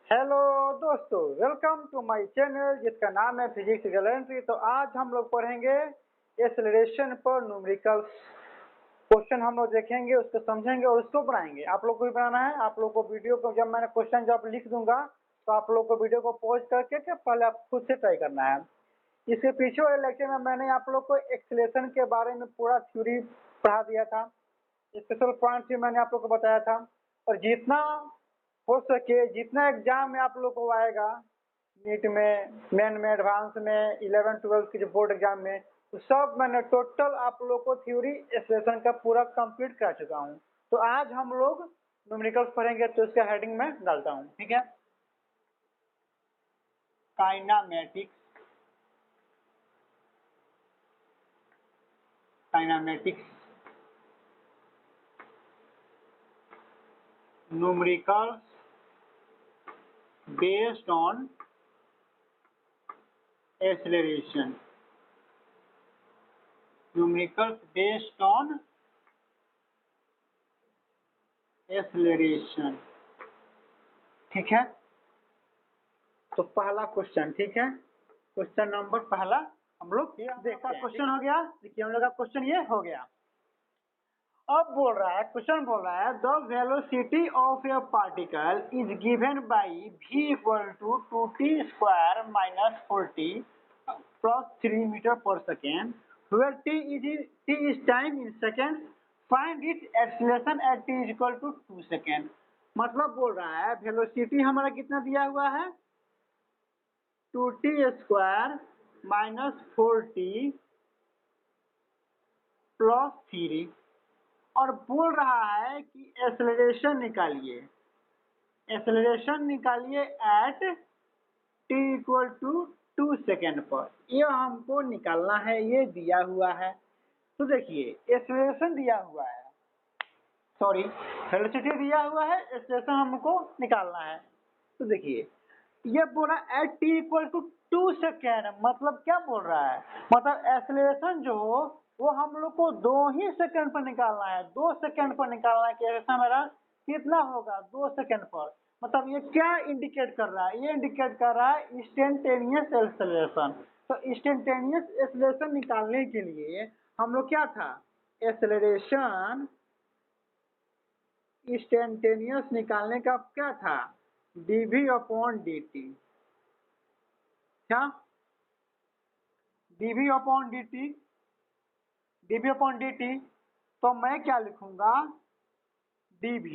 Hello दोस्तों, welcome to my channel जिसका नाम है फिजिक्स गैलेंट्री। तो आज हम लोग पढ़ेंगे एक्सेलरेशन पर न्यूमेरिकल्स। क्वेश्चन हम लोग देखेंगे, उसको समझेंगे और उसको बनाएंगे। आप लोग को भी बनाना है। आप लोग को वीडियो को जब मैंने क्वेश्चन जब लिख दूंगा तो आप लोग को वीडियो को पॉज करके के पहले आप खुद से ट्राई करना है। इसके पीछे वाले लेक्चर में मैंने आप लोग को एक्सेलरेशन के बारे में पूरा थ्योरी पढ़ा दिया था। स्पेशल पॉइंट भी मैंने आप लोग को बताया था। और जितना हो सके, जितना एग्जाम में आप लोग को आएगा, नीट में, मेन में, एडवांस में, 11-12 के जो बोर्ड एग्जाम में, तो सब मैंने टोटल आप लोग को थ्योरी एक्सेलरेशन का पूरा कंप्लीट कर चुका हूँ। तो आज हम लोग न्यूमेरिकल्स पढ़ेंगे, तो इसका हेडिंग में डालता हूँ। ठीक है, kinematics. Numericals based on acceleration. Numericals based on acceleration. ठीक है, तो पहला क्वेश्चन, ठीक है, क्वेश्चन नंबर पहला हम लोग देखा। क्वेश्चन हो गया, देखिए हम लोग का क्वेश्चन ये हो गया। अब बोल रहा है, क्वेश्चन बोल रहा है, the velocity of a particle is given by v equal to 2t square minus 4t plus 3 metre per second, where t is time in second, find its acceleration at t is equal to 2 second. मतलब बोल रहा है velocity हमारा कितना दिया हुआ है, 2t square minus 4t plus 3, और बोल रहा है कि एक्सेलरेशन निकालिए। एक्सेलरेशन निकालिए at t equal to 2 second पर। ये हमको निकालना है, ये दिया हुआ है। तो देखिए एक्सेलरेशन दिया हुआ है, सॉरी वेलोसिटी दिया हुआ है, एक्सेलरेशन हमको निकालना है। तो देखिए ये बोल रहा है at t equal to 2 second. मतलब क्या बोल रहा है, मतलब एक्सेलरेशन जो हो वो हम लोग को 2 ही सेकंड पर निकालना है। 2 सेकंड पर निकालना है कि एक्सेलरेशन मेरा कितना होगा 2 सेकंड पर। मतलब ये क्या इंडिकेट कर रहा है, ये इंडिकेट कर रहा है इंस्टेंटेनियस एक्सेलरेशन। तो इंस्टेंटेनियस एक्सेलरेशन निकालने के लिए हम लोग क्या था, एक्सेलरेशन इंस्टेंटेनियस निकालने का क्या था, dv/dt। क्या, dv/dt, dv/dt। तो मैं क्या लिखूंगा, dv,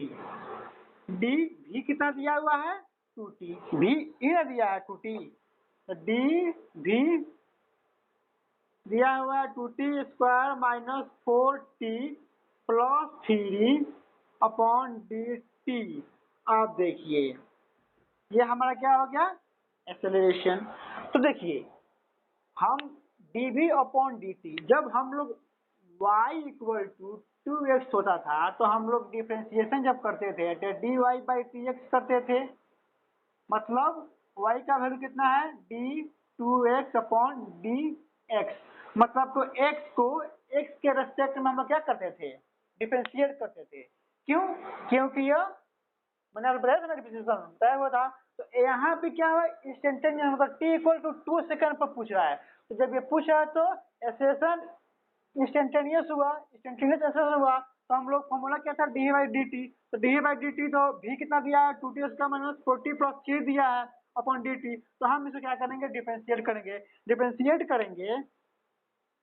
dv कितना दिया हुआ है 2t, v इधर दिया है 2t, तो dv दिया हुआ है 2t square minus 4t plus 3/dt। आप देखिए ये हमारा क्या हो गया, एक्सेलरेशन। तो देखिए हम dv/dt, जब हम लोग y इक्वल टू 2x होता था तो हम लोग डिफ्रेंसिएशन जब करते थे तो dy/dx करते थे। मतलब y का वैल्यू कितना है, d2x/dx। मतलब तो x को x के रेस्पेक्ट में हम लोग क्या करते थे, डिफ्रेंशिएट करते थे। क्यों, क्योंकि यह मैंने डिफ्रेंशिएशन तय हुआ था। तो यहाँ पे क्या हुआ, इंस्टेंटेनियस, मतलब t इक्वल टू 2 सेकंड पर पूछ रहा है। तो जब ये पूछा है तो एक्सेलरेशन इंस्टेंटेनियस हुआ, इंस्टेंटेनियस एक्सेलरेशन हुआ। तो हम लोग फॉर्मूला क्या था, dv/dt। तो dv/dt तो v कितना दिया है, 2t उसका माइनस 40 प्लस 3 दिया है अपॉन dt। तो हम इसे क्या करेंगे, डिफरेंशिएट करेंगे। डिफरेंशिएट करेंगे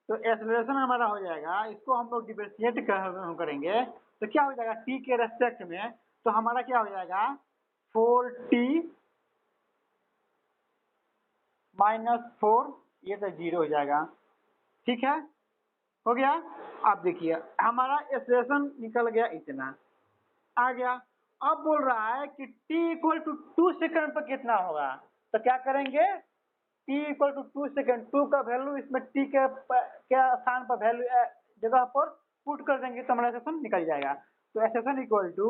तो एक्सेलरेशन हमारा हो जाएगा, इसको हम लोग डिफरेंशिएट करेंगे तो क्या हो जाएगा, t के रेस्पेक्ट में। तो हमारा क्या हो जाएगा, 4t माइनस 4, ये तो 0 हो जाएगा। ठीक है, हो गया। आप देखिए हमारा एक्सेलरेशन निकल गया, इतना आ गया। अब बोल रहा है कि t इक्वल टू 2 सेकंड पर कितना होगा। तो क्या करेंगे, t इक्वल टू 2 सेकंड, 2 का वैल्यू इसमें t के स्थान पर वैल्यू जगह पर पुट कर देंगे तो हमारा एक्सेलरेशन निकल जाएगा। तो acceleration equal to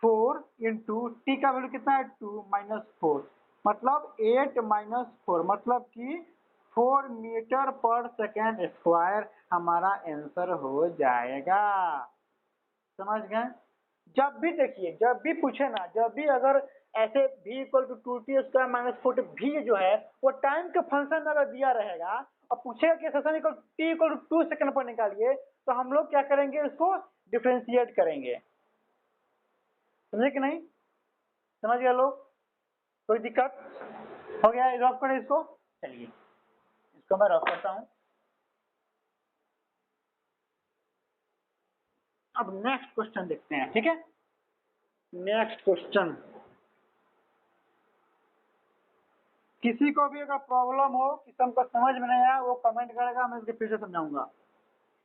4 into t का वैल्यू कितना है 2 माइनस 4, मतलब 8 माइनस 4, मतलब कि 4 मीटर पर सेकेंड स्क्वायर हमारा आंसर हो जाएगा। समझ गए। जब भी देखिए, जब भी पूछे ना, जब भी अगर ऐसे v equal to 2t square minus 4t v जो है वो टाइम के फंक्शन में अगर दिया रहेगा और पूछेगा कि acceleration equal t equal to 2 second पर निकालिए, तो हम लोग क्या करेंगे, इसको डिफरेंशिएट करेंगे। समझे कि नहीं? समझ गया लोग? कोई दिक्कत हो गया? रफ करें इसको। चलिए इसको मैं रफ करता हूं। अब नेक्स्ट क्वेश्चन देखते हैं, ठीक है? नेक्स्ट क्वेश्चन, किसी को भी अगर प्रॉब्लम हो, किसी हमको समझ में नहीं आया, वो कमेंट करेगा, मैं इसके फिर से समझाऊंगा।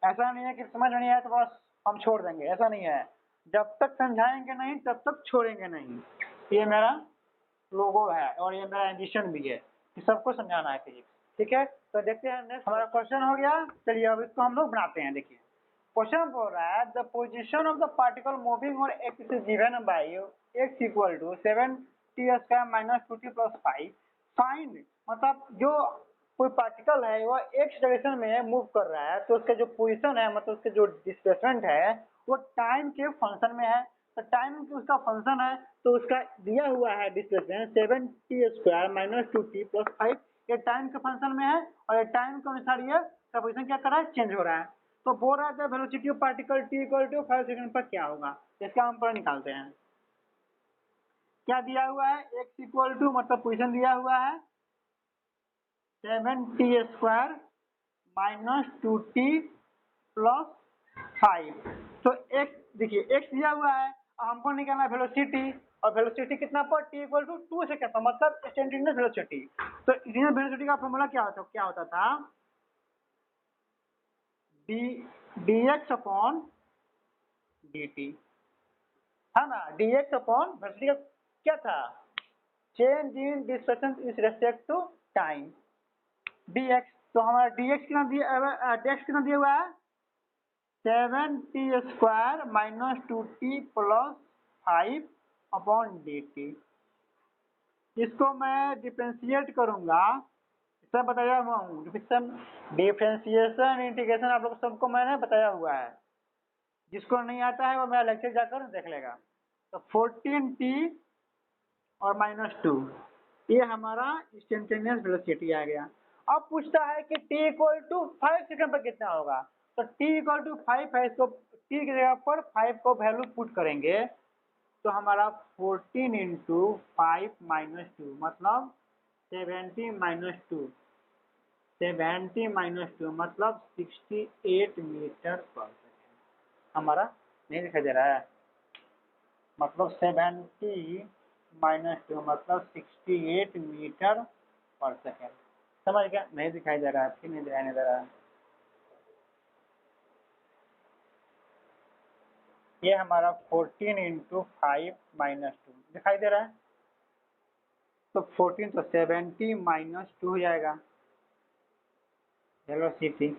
ऐसा नहीं है कि समझ में नहीं आया तो बस हम छोड़ देंगे, ऐसा नहीं है। जब तक समझाएंगे नहीं तब तक छोड़ेंगे नहीं। ये मेरा लोगो है और ये मेरा एम्बिशन भी है कि सबको समझाना है फिजिक्स, ठीक है? तो देखते हैं नेक्स्ट हमारा क्वेश्चन हो गया। चलिए अब इसको हम लोग बनाते हैं। देखिए क्वेश्चन बोल रहा है the position of the particle moving और x is given by x equal to 7t square minus 2t plus 5 find. मतलब जो कोई पार्टिकल है वो एक्स डायरेक्शन में मूव कर रहा है, तो उसका जो पोजीशन है, मतलब उसका जो डिस्प्लेसमेंट है वो टाइम के फंक्शन में है। तो टाइम की उसका फंक्शन है, तो उसका दिया हुआ है displacement 7t square minus 2t plus 5। ये टाइम के फंक्शन में है और ये टाइम के अनुसार ये का पोजीशन क्या कर रहा है, चेंज हो रहा है। तो बोल रहा है velocity of particle t equal to 5 second पर क्या होगा, इसका हम पर निकालते हैं। क्या दिया हुआ है, x इक्वल टू मतलब पोजीशन दिया हुआ है 7t square minus 2t plus 5। तो x देखिए x दिया हुआ है, हमको निकालना है वेलोसिटी, और वेलोसिटी कितना पर, t इक्वल टू 2 सेकंड पर, मतलब इंस्टेंटेनियस वेलोसिटी। तो इंस्टेंटेनियस वेलोसिटी का फॉर्मूला क्या होता था, dx अपॉन dt, है ना? dx अपॉन वेलोसिटी का क्या था, change in displacement with respect to time, dx। तो हमारा dx कितना दिया हुआ है, 7t square minus 2t plus 5 upon dt। इसको मैं डिफरेंशिएट करूंगा, सब बताया हुआ हूँ। डिफरेंशिएशन इंटीग्रेशन आप लोग सबको मैंने बताया हुआ है, जिसको नहीं आता है वो मेरा लेक्चर जाकर देख लेगा। तो 14t और माइनस 2, ये हमारा इंस्टेंटेनियस वेलोसिटी आ गया। अब पूछता है कि t इक्वल टू 5 सेकंड पर कितना होगा। तो t इक्वल टू 5 है, इसको t की जगह पर 5 को वैल्यू पुट करेंगे, तो हमारा 14 इंटू 5 माइनस 2 मतलब 70 माइनस 2, 70 माइनस 2 मतलब 68 मीटर पर सेकेंड। हमारा नहीं दिखाई दे रहा है, मतलब 70 माइनस 2 मतलब 68 मीटर पर सेकेंड। समझ गया? नहीं दिखाई दे रहा है, फिर नहीं दिखाई दे रहा है। ये हमारा 14 इंटू 5 माइनस 2 दिखाई दे रहा है। तो 14 तो 70 माइनस 2 हो जाएगा वेलोसिटी,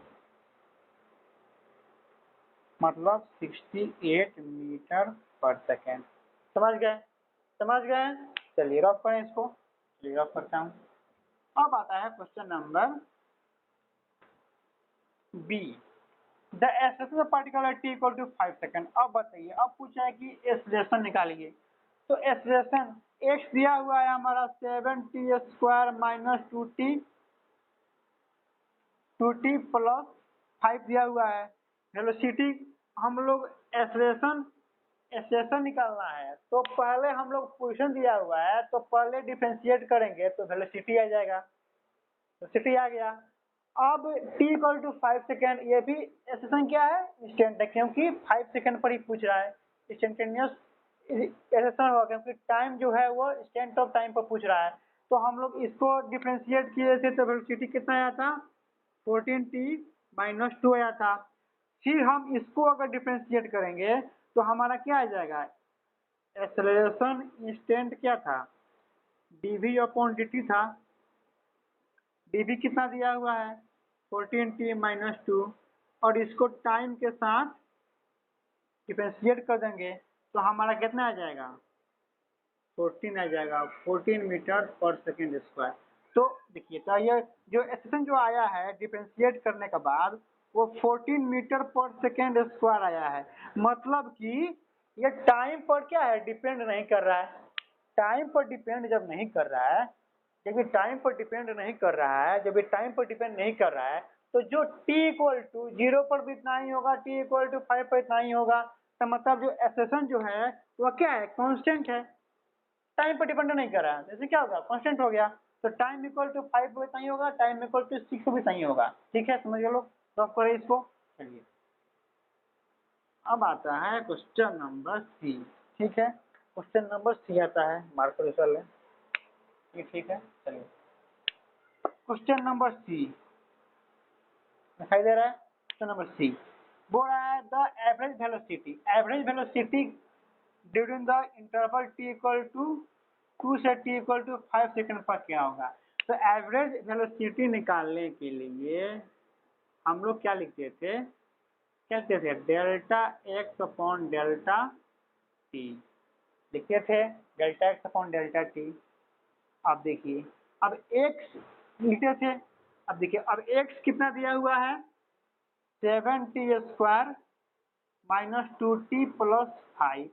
मतलब 68 मीटर पर सेकेंड। समझ गए? समझ गए? चलिए रफ करें इसको। चलिए रफ करता हूँ। अब आता है question number B, the acceleration of particle at t equal to 5 second. अब बताइए, अब पूछा है कि एक्सेलरेशन निकालिए। तो एक्सेलरेशन x दिया हुआ है हमारा 7t square minus 2t plus 5 दिया हुआ है। वेलोसिटी हम लोग एक्सेलरेशन निकालना है, तो पहले हम लोग पोजीशन दिया हुआ है, तो पहले डिफरेंशिएट करेंगे तो वेलोसिटी आ जाएगा। वेलोसिटी आ गया। अब t इक्वल टू 5 सेकेंड, ये भी एक्सेलरेशन क्या है, इंस्टेंट है, क्योंकि 5 सेकेंड पर ही पूछ रहा है। इंस्टेंटेनियस एक्सेलरेशन होगा क्योंकि टाइम जो है वो इंस्टेंट ऑफ टाइम पर पूछ रहा है। तो हम लोग इसको डिफरेंशिएट किए थे तो वेलोसिटी कितना आया था, 14t माइनस 2 आया था। फिर हम इसको अगर डिफरेंशिएट करेंगे तो हमारा क्या आ जाएगा, एक्सेलरेशन इंस्टेंट क्या था, dv अपॉन dt था। dv कितना दिया हुआ है, 14t माइनस 2, और इसको टाइम के साथ डिफरेंशिएट कर देंगे तो हमारा कितना आ जाएगा, 14 आ जाएगा, 14 मीटर पर सेकेंड स्क्वायर। तो देखिए, तो ये जो एक्सप्रेशन जो आया है डिफरेंशिएट करने के बाद वो 14 मीटर पर सेकेंड स्क्वायर आया है। मतलब कि ये टाइम पर क्या है, डिपेंड नहीं कर रहा है, टाइम पर डिपेंड जब नहीं कर रहा है, जब ये टाइम पर डिपेंड नहीं कर रहा है, जब ये टाइम पर डिपेंड नहीं कर रहा है, तो जो t इक्वल टू 0 पर भी इतना ही होगा, t इक्वल टू 5 पर इतना ही होगा। तो मतलब जो एक्सेशन जो है वह क्या है, कांस्टेंट है, टाइम पर डिपेंड नहीं कर रहा है, जैसे क्या होगा, कांस्टेंट हो गया। तो टाइम इक्वल टू 5 पर इतना ही होगा, टाइम इक्वल टू 6 पर भी इतना ही होगा। ठीक है, समझ गए लोग, सॉल्व करें इसको। चलिए अब आता है क्वेश्चन नंबर सी। ठीक है, क्वेश्चन नंबर सी आता है, मार्क कर इसे ले। ये ठीक है, चलिए क्वेश्चन नंबर सी दिखाई दे रहा है। क्वेश्चन नंबर सी बोल रहा है the average velocity during the interval t equal to 2 से t इक्वल टू 5 सेकंड पर क्या होगा। तो एवरेज वेलोसिटी निकालने के लिए हम लोग क्या लिखते थे, कहते थे delta x upon delta T लिखते थे, delta x upon delta T. अब देखिए, अब एक्स लिखते थे, अब देखिए अब एक्स कितना दिया हुआ है, 7t² माइनस 2t प्लस 5।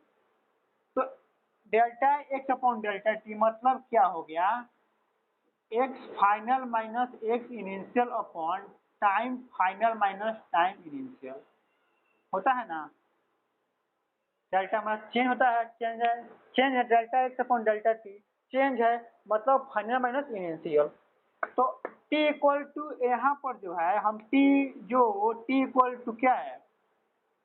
तो delta x upon delta T मतलब क्या हो गया, x final minus x initial upon time final minus time initial होता है ना। डेल्टा मतलब चेंज होता है, चेंज है delta x upon delta T, change है मतलब फाइनल माइनस इनिशियल। तो t इक्वल टू यहाँ पर जो है हम t जो t इक्वल टू क्या है,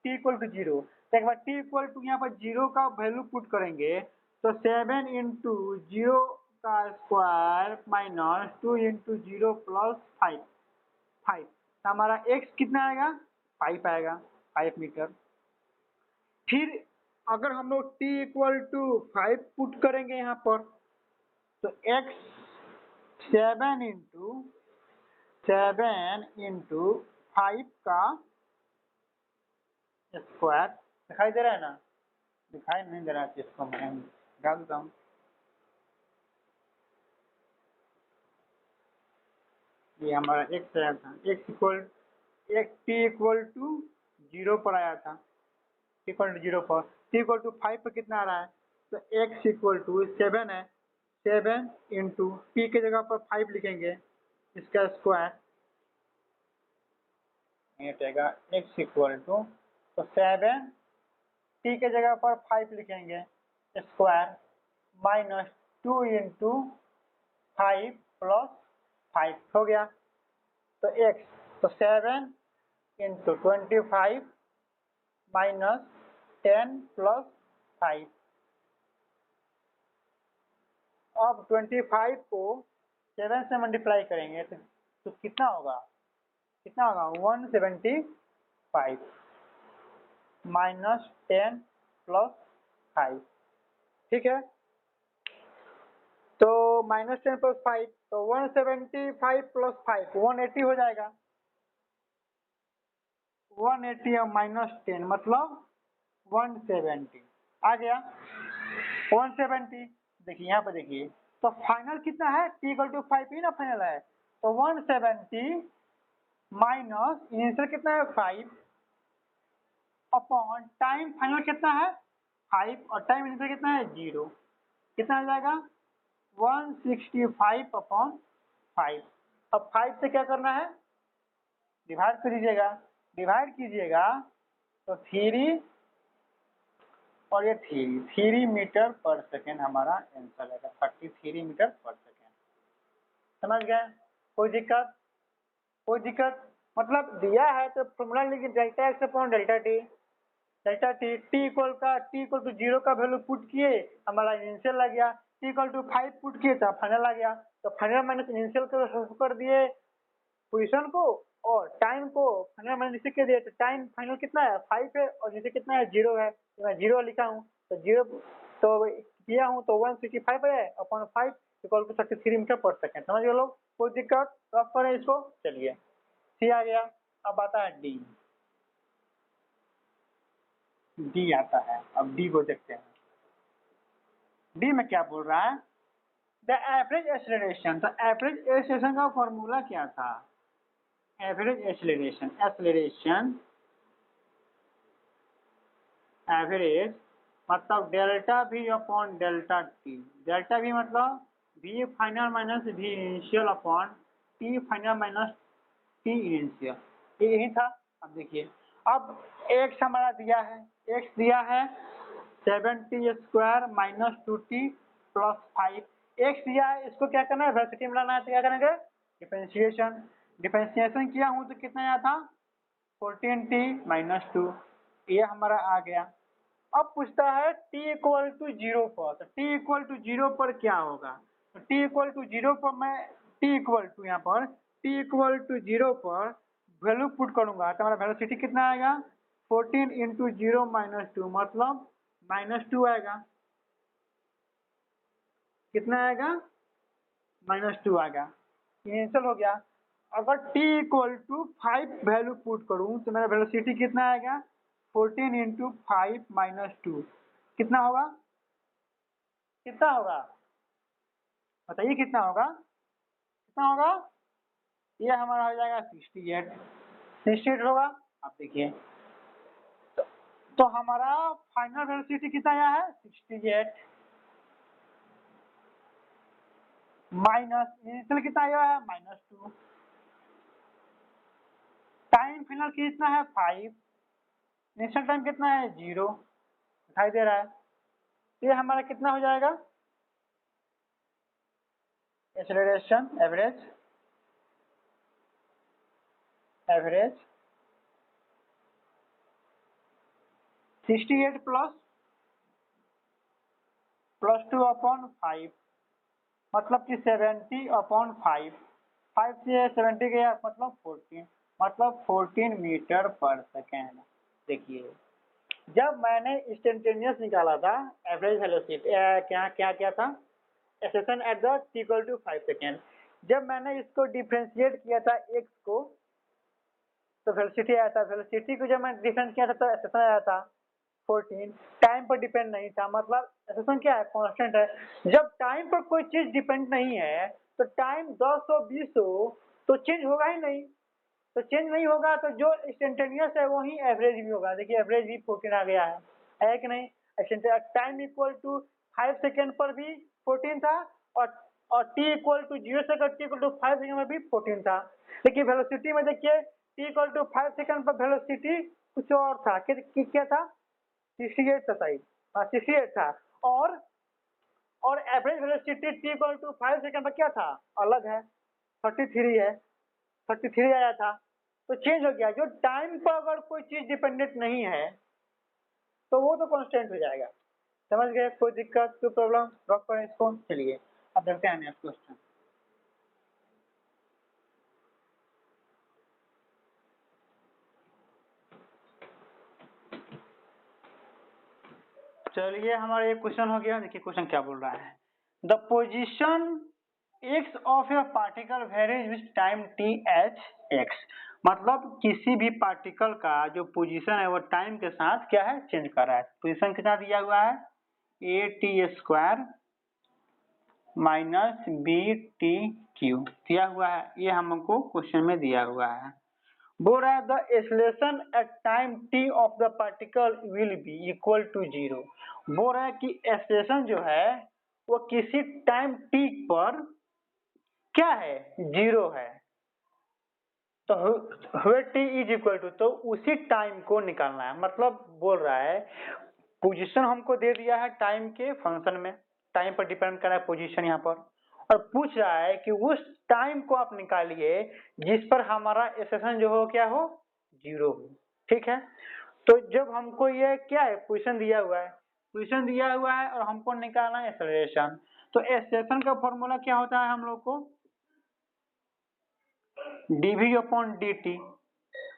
t इक्वल टू 0। तो एक बार t इक्वल टू यहाँ पर 0 का वैल्यू पुट करेंगे तो 7 इंटू 0 का स्क्वायर माइनस 2 इंटू 0 प्लस 5 तो हमारा x कितना आएगा, 5 आएगा, 5 मीटर। फिर अगर हम लोग t इक्वल टू 5 पुट करेंगे यहाँ पर तो x 7 इंटू 5 का स्क्वायर दिखाई दे रहा है ना, दिखाई नहीं दे रहा है, इसको मैं डाल देता हूँ। ये हमारा x आया था, x t इक्वल टू 0 पर आया था, t इक्वल टू 0 पर, t इक्वल टू 5 पर कितना आ रहा है, तो x इक्वल टू 7 है, 7 इंटू t के जगह पर 5 लिखेंगे, इसका स्क्वायर x इक्वल टू, तो 7 t के जगह पर 5 लिखेंगे स्क्वायर माइनस 2 इंटू 5 प्लस 5 हो गया। तो x तो 7 इंटू 25 माइनस 10 प्लस 5। अब 25 को 7 से मल्टीप्लाई करेंगे तो कितना होगा, 175 माइनस 10 प्लस 5। ठीक है, तो माइनस 10 प्लस 5 तो 175 प्लस 5 180 हो जाएगा, 180 और माइनस 10 मतलब 170 आ गया, 170। देखिए यहाँ पर देखिए, तो फाइनल कितना है, t इक्वल टू 5 ही ना फाइनल है, तो 170 माइनस इनिशियल कितना है 5 अपॉन टाइम फाइनल कितना है 5 और टाइम इनिशियल कितना है 0, कितना आ जाएगा 165 अपॉन 5। अब 5 से क्या करना है, डिवाइड कीजिएगा, डिवाइड कीजिएगा तो 3 और ये 3 मीटर पर सेकेंड हमारा आंसर आएगा, 33 मीटर पर सेकेंड। समझ गए, कोई दिक्कत, कोई दिक्कत, मतलब दिया है तो फॉर्मूला लिखिए delta x upon delta t, t equal to 0 का वैल्यू पुट किए, हमारा इनिशियल आ गया, टी इक्वल टू 5 पुट किए तो फाइनल आ गया, तो फाइनल माइनस इनिशियल को कर दिए पोजीशन को और टाइम को फाइनल माइनस के दिए, तो टाइम फाइनल कितना है 5 है और नीचे कितना है 0 है, तो मैं 0 लिखा हूँ, तो 0 तो किया हूँ तो 165 है upon 5 equal to 33 metre per second. समझ गए लोग, कोई दिक्कत, रफ करें इसको। चलिए सी आ गया, अब आता है डी आता है, अब डी को देखते हैं। डी में क्या बोल रहा है, द एवरेज एक्सेलरेशन, तो एवरेज एक्सेलरेशन का फॉर्मूला क्या था, एवरेज एक्सेलरेशन एवरेज मतलब delta v upon delta t. Delta v मतलब v final minus v initial upon t final minus t initial, यही था। अब देखिए, अब एक्स हमारा दिया है, एक्स दिया है 7t² minus 2t plus 5। X दिया है, इसको क्या करना है, वेलोसिटी में लाना है, तो क्या करेंगे, डिफरेंशिएशन। डिफरेंशिएशन किया हूं तो कितना आया था, 14t माइनस 2, ये हमारा आ गया। अब पूछता है t इक्वल टू 0 पर, तो t इक्वल टू 0 पर क्या होगा, तो t इक्वल टू 0 पर मैं t इक्वल टू यहाँ पर t इक्वल टू 0 पर वैल्यू पुट करूंगा तो हमारा वेलोसिटी कितना आएगा, 14 इंटू 0 माइनस 2 मतलब माइनस 2 आएगा। कितना आएगा, माइनस 2 आएगा। कैंसिल हो गया। अगर t equal to 5 value put करूं तो मेरा वेलोसिटी कितना आएगा, 14 इंटू 5 माइनस 2 कितना होगा, कितना होगा बताइए, कितना होगा, कितना होगा, ये हमारा हो जाएगा 68, 68 होगा। आप देखिए तो हमारा फाइनल वेलोसिटी कितना आया है, 68 माइनस इनिशियल कितना आया है, माइनस 2, टाइम फिलहाल कितना है 5, इनिशियल टाइम कितना है 0 दिखाई दे रहा है। ये हमारा कितना हो जाएगा, acceleration average average 68 plus 2 upon 5 मतलब कि 70 अपॉन 5, 5 से 70 गया मतलब 14, मतलब 14 मीटर पर सेकेंड। देखिए जब मैंने इंस्टेंटेनियस निकाला था एवरेज वेलोसिटी क्या क्या क्या था, acceleration at the t equal to 5 second, जब मैंने इसको डिफरेंशिएट किया था x को तो वेलोसिटी आया था, वेलोसिटी को जब मैं डिफरेंस किया था तो एक्सेलेरेशन आया था 14, टाइम पर डिपेंड नहीं था, मतलब एक्सेलेरेशन क्या है, कांस्टेंट है। जब टाइम पर कोई चीज डिपेंड नहीं है तो टाइम 10 हो 20 हो तो चेंज होगा ही नहीं, तो चेंज नहीं होगा तो जो इंस्टेंटेनियस है वही एवरेज भी होगा। देखिए एवरेज भी 14 आ गया है कि नहीं, टाइम इक्वल टू 5 सेकेंड पर भी 14 था और t equal to 0 second t equal to 5 second में भी 14 था। देखिए वेलोसिटी में देखिए t इक्वल टू 5 सेकंड पर वेलोसिटी कुछ और था, क्या था, 68 था, सही 68 था, और average velocity t equal to 5 second पर क्या था, अलग है, 33 है, 33 आया था। तो चेंज हो गया, जो टाइम पर अगर कोई चीज डिपेंडेंट नहीं है तो वो तो कांस्टेंट हो जाएगा। समझ गए, कोई दिक्कत कोई प्रॉब्लम, ड्रॉप करें इसको। चलिए अब देखते हैं नेक्स्ट क्वेश्चन। चलिए हमारा ये क्वेश्चन हो गया। देखिए क्वेश्चन क्या बोल रहा है, the position x of a particle varies with time t h x, मतलब किसी भी पार्टिकल का जो पोजीशन है वो टाइम के साथ क्या है, चेंज कर रहा है। पोजीशन कितना दिया हुआ है, at² माइनस BTQ दिया हुआ है, ये हमको क्वेश्चन में दिया हुआ है। बोल रहा है the acceleration at time t of the particle will be equal to 0। बोल रहा है कि एक्सेलरेशन जो है वो किसी टाइम t पर क्या है, 0 है, तो t इज इक्वल टू, तो उसी टाइम को निकालना है। मतलब बोल रहा है पोजीशन हमको दे दिया है टाइम के फंक्शन में, टाइम पर डिपेंड कर रहा है पोजीशन यहाँ पर, और पूछ रहा है कि उस टाइम को आप निकालिए जिस पर हमारा एक्सेलरेशन जो हो क्या हो, 0 हो। ठीक है, तो जब हमको ये क्या है, पोजीशन दिया हुआ है, पोजीशन दिया हुआ है और हमको निकालना है एक्सेलरेशन, तो एक्सेलरेशन का फॉर्मूला क्या होता है हम लोग को, dv अपॉन dt,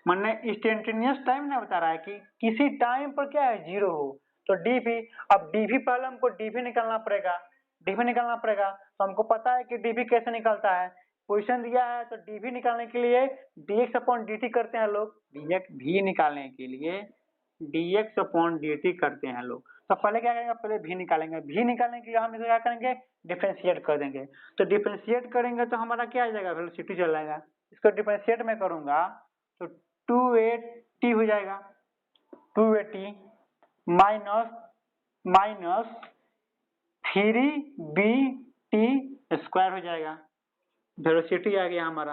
मैंने इंस्टेंटेनियस टाइम ना बता रहा है कि किसी टाइम पर क्या है, 0 हो, तो dv। अब dv पहले हमको dv निकालना पड़ेगा, dv निकालना पड़ेगा, तो हमको पता है कि dv कैसे निकलता है, पोजीशन दिया है तो dv निकालने के लिए dx अपॉन dt करते हैं लोग, v निकालने के लिए dx अपॉन dt करते हैं लोग। तो पहले क्या करेंगे, पहले v निकालेंगे, v निकालने के लिए हम इसे क्या करेंगे, डिफरेंशिएट कर देंगे। तो डिफरेंशिएट करेंगे तो हमारा क्या आ जाएगा, वेलोसिटी चल जाएगा। इसको डिफरेंशिएट में करूंगा तो 2at हो जाएगा, 2at माइनस माइनस 3bt² हो जाएगा। वेलोसिटी आ गया हमारा।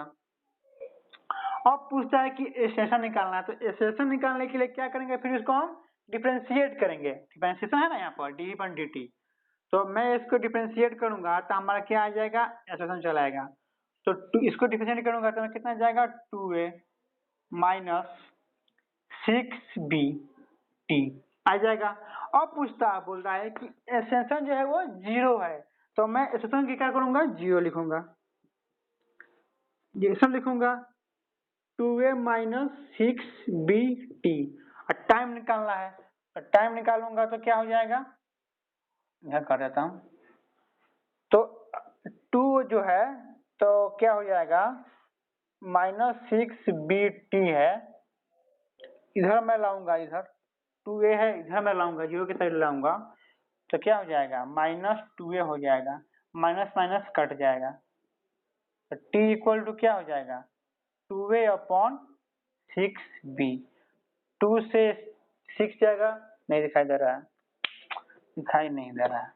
अब पूछता है कि एक्सटेंशन निकालना है, तो एक्सटेंशन निकालने के लिए क्या करेंगे, फिर इसको हम डिफरेंशिएट करेंगे। डिफरेंशिएशन है ना यहाँ पर d/dt, तो मैं इसको डिफरेंशिएट करूंगा तो हमारा क्या आ जाएगा, एक्सटेंशन चला आएगा। तो इसको डिफरेंशिएट करूंगा तो कितना जाएगा, 2a माइनस 6bt आ जाएगा। अब बोल रहा है कि एक्सटेंशन जो है वो 0 है, तो मैं एक्सटेंशन की क्या करूंगा, 0 लिखूंगा। एक्सटेंशन लिखूंगा 2a माइनस 6bt, और टाइम निकालना है, तो टाइम निकालूंगा तो क्या हो जाएगा, यह कर देता हूं। तो 2 जो है तो क्या हो जाएगा, -6bt है, इधर मैं लाऊंगा, इधर 2a है, इधर मैं लाऊंगा, 0 की साइड लाऊंगा, तो क्या हो जाएगा, -2a हो जाएगा, माइनस माइनस कट जाएगा, तो t इक्वल टू क्या हो जाएगा, 2a/6b। 2 से 6 जाएगा, नहीं दिखाई दे रहा है, दिखाई नहीं दे रहा है,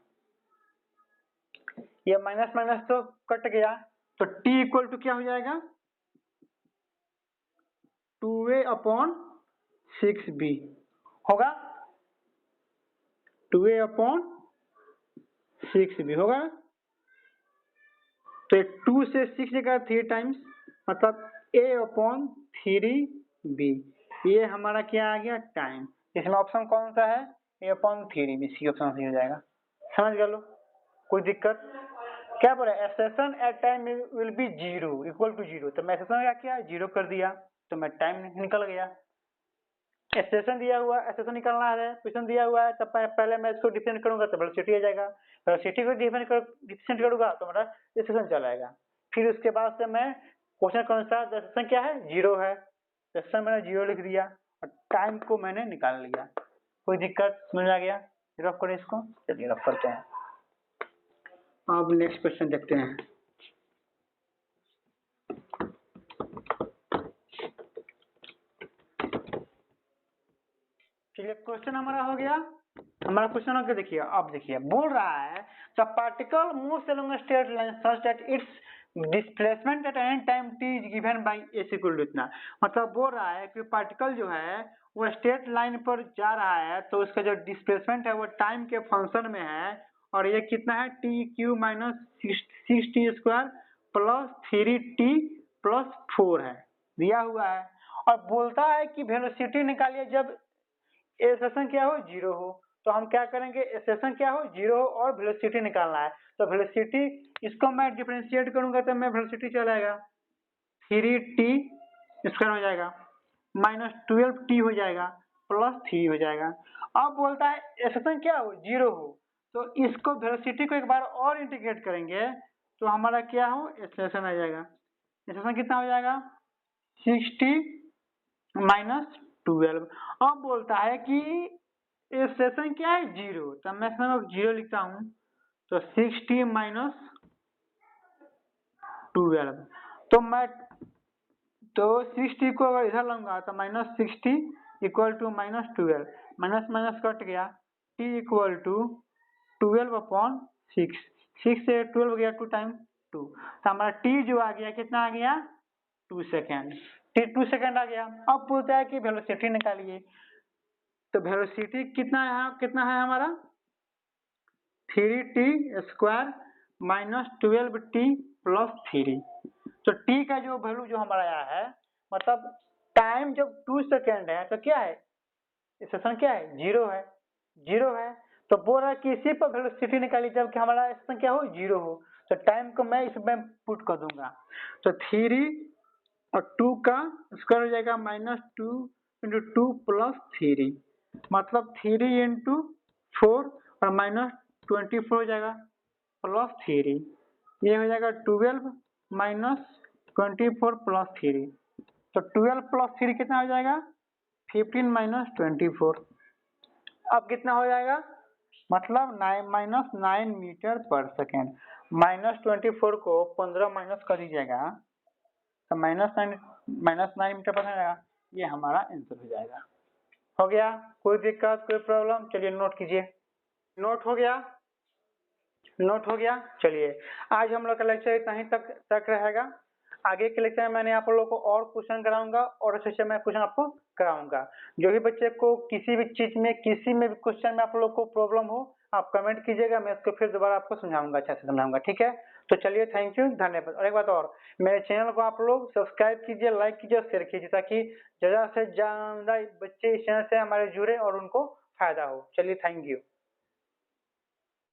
ये माइनस माइनस तो कट गया, तो t इक्वल टू क्या हो जाएगा, 2a/6b होगा, 2a/6b होगा। तो 2 से 6 जगह 3 टाइम्स, मतलब a/3b, ये हमारा क्या आ गया, टाइम। इसमें ऑप्शन कौन सा है, a/3b, सी ऑप्शन सही हो जाएगा। समझ गए लो, कोई दिक्कत क्या बोला, extension at time will be 0 equal to 0, तो मैं एक्सटेंशन क्या किया, 0 कर दिया, तो मैं टाइम निकल गया। एक्सटेंशन दिया हुआ, एक्सटेंशन निकालना है, क्वेश्चन दिया हुआ है, तब पहले मैं इसको डिफरेंट करूंगा तो वेलोसिटी आ जाएगा, वेलोसिटी को डिफरेंट करूंगा तो मेरा एक्सटेंशन चला आएगा। फिर उसके बाद से मैं क्वेश्चन के अनुसार एक्सटेंशन क्या है, 0 है, एक्सटेंशन मैंने 0 लिख दिया और टाइम को मैंने निकाल लिया। कोई दिक्कत, समझ आ गया, रफ करें इसको, चलिए रफ करते हैं। अब नेक्स्ट क्वेश्चन देखते हैं। चलिए क्वेश्चन हमारा हो गया, हमारा क्वेश्चन आगे देखिए, अब देखिए बोल रहा है the particle moves along a straight line such that its displacement at any time t is given by s equal to इतना। मतलब बोल रहा है कि पार्टिकल जो है वो स्ट्रेट लाइन पर जा रहा है, तो उसका जो डिस्प्लेसमेंट है वो टाइम के फंक्शन में है, और ये कितना है, t³ - 6t² plus 3t plus 4 है, दिया हुआ है। और बोलता है कि वेलोसिटी निकालिए जब एक्सेशन क्या हो, 0 हो, तो हम क्या करेंगे, एक्सेशन क्या हो, 0 हो, और वेलोसिटी निकालना है, तो वेलोसिटी इसको मैं डिफरेंशिएट करूंगा तो मैं वेलोसिटी चलाएगा 3t² हो जाएगा, -12t हो जाएगा, प्लस 3 हो जाएगा। अब बोलता है एक्सेशन क्या हो, 0 हो, तो इसको वेलोसिटी को एक बार और इंटीग्रेट करेंगे तो हमारा क्या हो, एक्सेशन आ जाएगा। एक्सेशन कितना हो जाएगा, 60 - 12। अब बोलता है कि एक्सेशन क्या है, 0, तो मैं इसमें 0 लिखता हूं, तो 60 - 12, तो मैं 60 को अगर इधर लाऊंगा तो -60 equal to -12, minus minus cut गया, t इक्वल टू 12/6, 6 से 12 गया 2 टाइम 2, तो हमारा t जो आ गया कितना आ गया, 2 सेकेंड, t 2 सेकेंड आ गया। अब पूछता है कि वेलोसिटी निकालिए, तो वेलोसिटी कितना है हमारा, 3t² - 12t प्लस 3, तो t का जो वैल्यू जो हमारा आया है, मतलब टाइम जब 2 सेकेंड है तो क्या है, एक्सेशन क्या है, 0 है, 0 है, तो बोल रहा है कि इसी पर वेलोसिटी निकाली जबकि हमारा एक्सेशन क्या हो, 0 हो, तो टाइम को मैं इसमें पुट कर दूंगा, तो 3 और 2 का स्क्वायर हो जाएगा -2 × 2 प्लस 3, मतलब 3 × 4 और -24 हो जाएगा प्लस 3, ये हो जाएगा 12 - 24 प्लस 3, तो 12 प्लस 3 कितना हो जाएगा, 15 - 24, अब कितना हो जाएगा, मतलब 9 मीटर पर सेकेंड, -24 को 15 माइनस कर दीजिएगा तो -9 मीटर पर जाएगा, ये हमारा आंसर हो जाएगा। हो गया, कोई दिक्कत, कोई प्रॉब्लम, चलिए नोट कीजिए। नोट हो गया? नोट हो गया? चलिए, आज हम लोग का लेक्चर इतना ही तक रहेगा। आगे के लेक्चर में मैंने आप लोगों को और क्वेश्चन कराऊंगा और अच्छे से मैं क्वेश्चन आपको कराऊंगा। जो भी बच्चे को किसी भी चीज में, किसी में भी क्वेश्चन में आप लोग को प्रॉब्लम हो, आप कमेंट कीजिएगा, मैं उसको फिर दोबारा आपको समझाऊंगा, अच्छे से समझाऊंगा। ठीक है, तो चलिए, थैंक यू, धन्यवाद। और एक बात और, मेरे चैनल को आप लोग सब्सक्राइब कीजिए, लाइक कीजिए और शेयर कीजिए, ताकि ज्यादा से ज्यादा बच्चे इस चैनल से हमारे जुड़े और उनको फायदा हो। चलिए, थैंक यू।